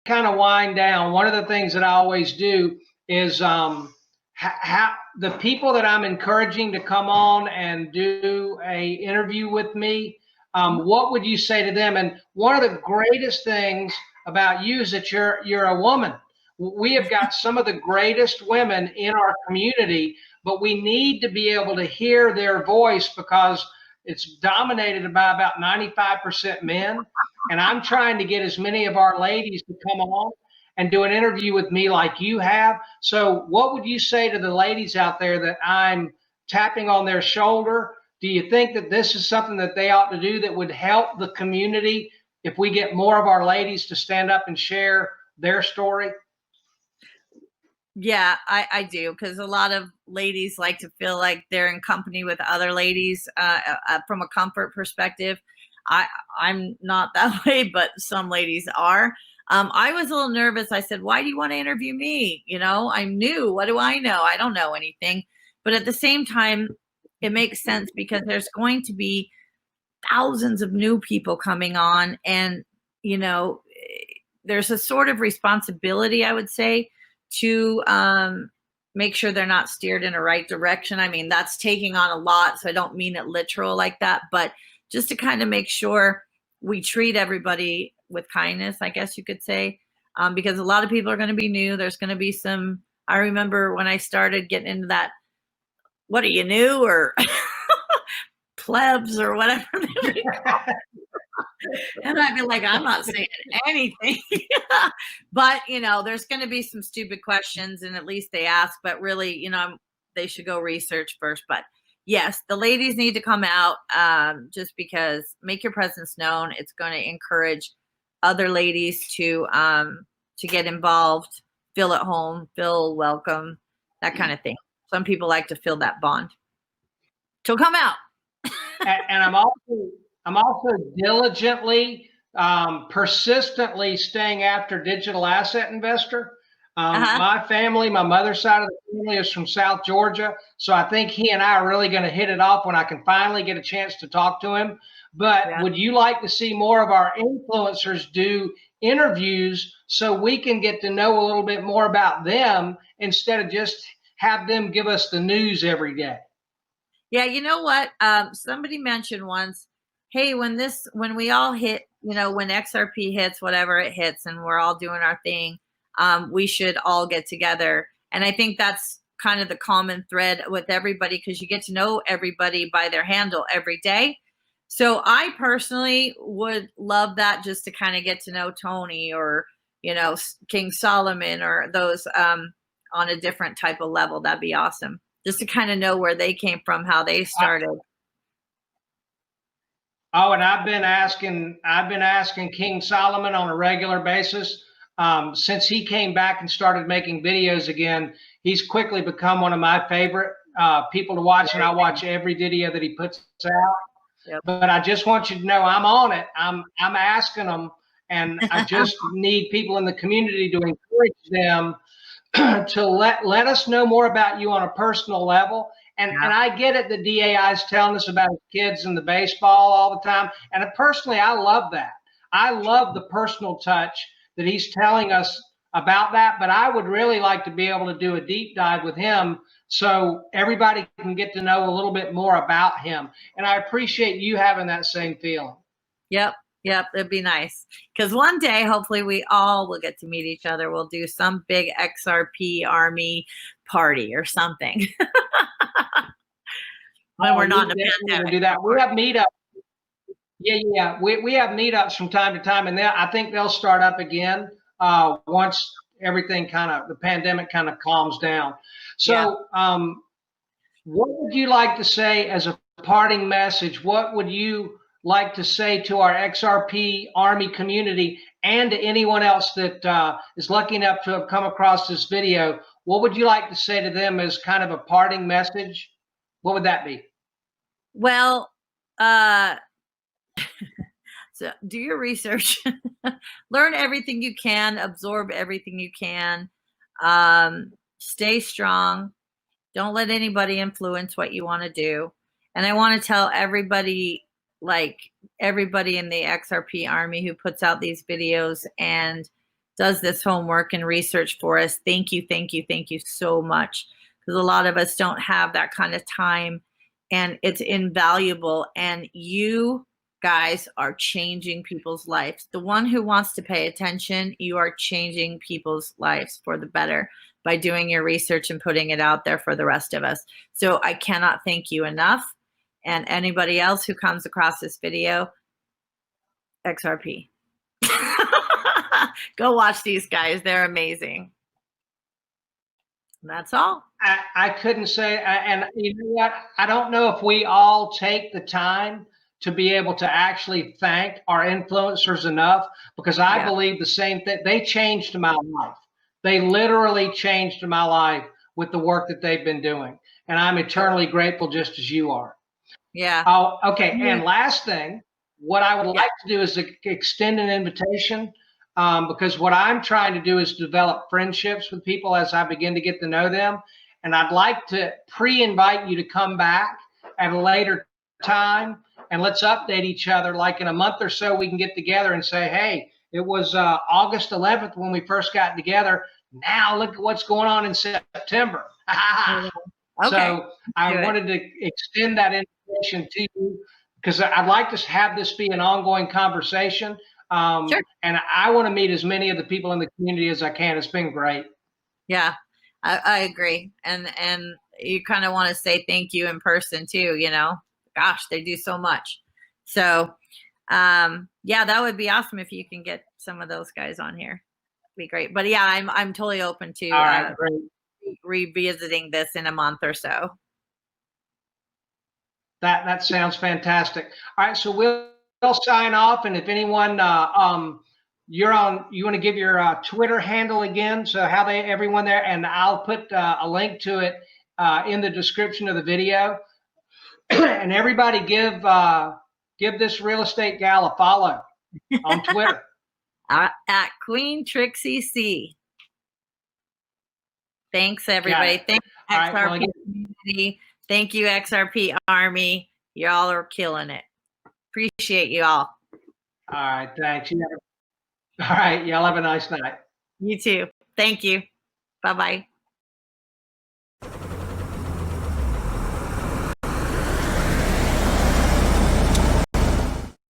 Kind of wind down, one of the things that I always do is the people that I'm encouraging to come on and do a interview with me, what would you say to them? And one of the greatest things about you is that you're a woman. We have got some of the greatest women in our community, but we need to be able to hear their voice because it's dominated by about 95% men. And I'm trying to get as many of our ladies to come on and do an interview with me like you have. So what would you say to the ladies out there that I'm tapping on their shoulder? Do you think that this is something that they ought to do that would help the community if we get more of our ladies to stand up and share their story? Yeah, I do, because a lot of ladies like to feel like they're in company with other ladies from a comfort perspective. I'm not that way, but some ladies are. I was a little nervous. I said, why do you want to interview me? You know, I'm new. What do I know? I don't know anything. But at the same time, it makes sense because there's going to be thousands of new people coming on. And, you know, there's a sort of responsibility, I would say, to make sure they're not steered in a right direction. I mean, that's taking on a lot, so I don't mean it literal like that, but just to kind of make sure we treat everybody with kindness, I guess you could say, because a lot of people are going to be new. There's going to be some, I remember when I started getting into that, what are you, new or plebs or whatever. And I'd be like, I'm not saying anything. But, you know, there's going to be some stupid questions, and at least they ask, but really, you know, they should go research first. But yes, the ladies need to come out just because make your presence known. It's going to encourage other ladies to get involved, feel at home, feel welcome, that kind of thing. Some people like to feel that bond. So come out. And I'm also diligently, persistently staying after digital asset investor. My family, my mother's side of the family is from South Georgia. So I think he and I are really going to hit it off when I can finally get a chance to talk to him. But would you like to see more of our influencers do interviews so we can get to know a little bit more about them instead of just have them give us the news every day? Yeah, you know what? Somebody mentioned once, hey, when we all hit, you know, when XRP hits, whatever it hits, and we're all doing our thing, we should all get together. And I think that's kind of the common thread with everybody, because you get to know everybody by their handle every day. So I personally would love that, just to kind of get to know Tony or, you know, King Solomon or those on a different type of level. That'd be awesome. Just to kind of know where they came from, how they started. Oh, and I've been asking King Solomon on a regular basis. Since he came back and started making videos again, he's quickly become one of my favorite people to watch, and I watch every video that he puts out. Yep. But I just want you to know I'm on it. I'm asking them, and I just need people in the community to encourage them to let us know more about you on a personal level. And I get it, the DAI is telling us about his kids and the baseball all the time. And personally, I love that. I love the personal touch that he's telling us about that. But I would really like to be able to do a deep dive with him so everybody can get to know a little bit more about him. And I appreciate you having that same feeling. Yep. Yep, it'd be nice, because one day, hopefully, we all will get to meet each other. We'll do some big XRP Army party or something. When we're not in a pandemic. Do that. We have meetups. Yeah. We have meetups from time to time, and I think they'll start up again once everything the pandemic kind of calms down. So, what would you like to say as a parting message? What would you like to say to our XRP Army community and to anyone else that is lucky enough to have come across this video? what would you like to say to them as kind of a parting message? What would that be? Well, so do your research, learn everything you can, absorb everything you can, stay strong. Don't let anybody influence what you want to do. And I want to tell everybody, like everybody in the XRP army who puts out these videos and does this homework and research for us, thank you, thank you, thank you so much. Because a lot of us don't have that kind of time, and it's invaluable. And you guys are changing people's lives. The one who wants to pay attention, you are changing people's lives for the better by doing your research and putting it out there for the rest of us. So I cannot thank you enough. And anybody else who comes across this video, XRP. Go watch these guys. They're amazing. And that's all. I couldn't say, and you know what? I don't know if we all take the time to be able to actually thank our influencers enough, because I believe the same thing. They changed my life. They literally changed my life with the work that they've been doing. And I'm eternally grateful, just as you are. Yeah. Oh, okay. And last thing, what I would like to do is extend an invitation, because what I'm trying to do is develop friendships with people as I begin to get to know them. And I'd like to pre-invite you to come back at a later time, and let's update each other. Like in a month or so, we can get together and say, hey, it was August 11th when we first got together. Now look at what's going on in September. Okay. So I wanted to extend that invitation to you, because I'd like to have this be an ongoing conversation. Sure. And I want to meet as many of the people in the community as I can. It's been great. Yeah, I agree. And you kind of want to say thank you in person too, you know, gosh, they do so much. So yeah, that would be awesome if you can get some of those guys on here. It'd be great. But yeah, I'm totally open to All right, great. revisiting this in a month or so. That sounds fantastic. All right, so we'll sign off, and if anyone you want to give your Twitter handle again, so how everyone there, and I'll put a link to it in the description of the video. And everybody give this real estate gal a follow on Twitter. At Queen Trixie C. Thanks, everybody. Thanks, XRP community. Thank you, XRP Army. Y'all are killing it. Appreciate you all. All right, thanks. All right, y'all have a nice night. You too. Thank you. Bye-bye.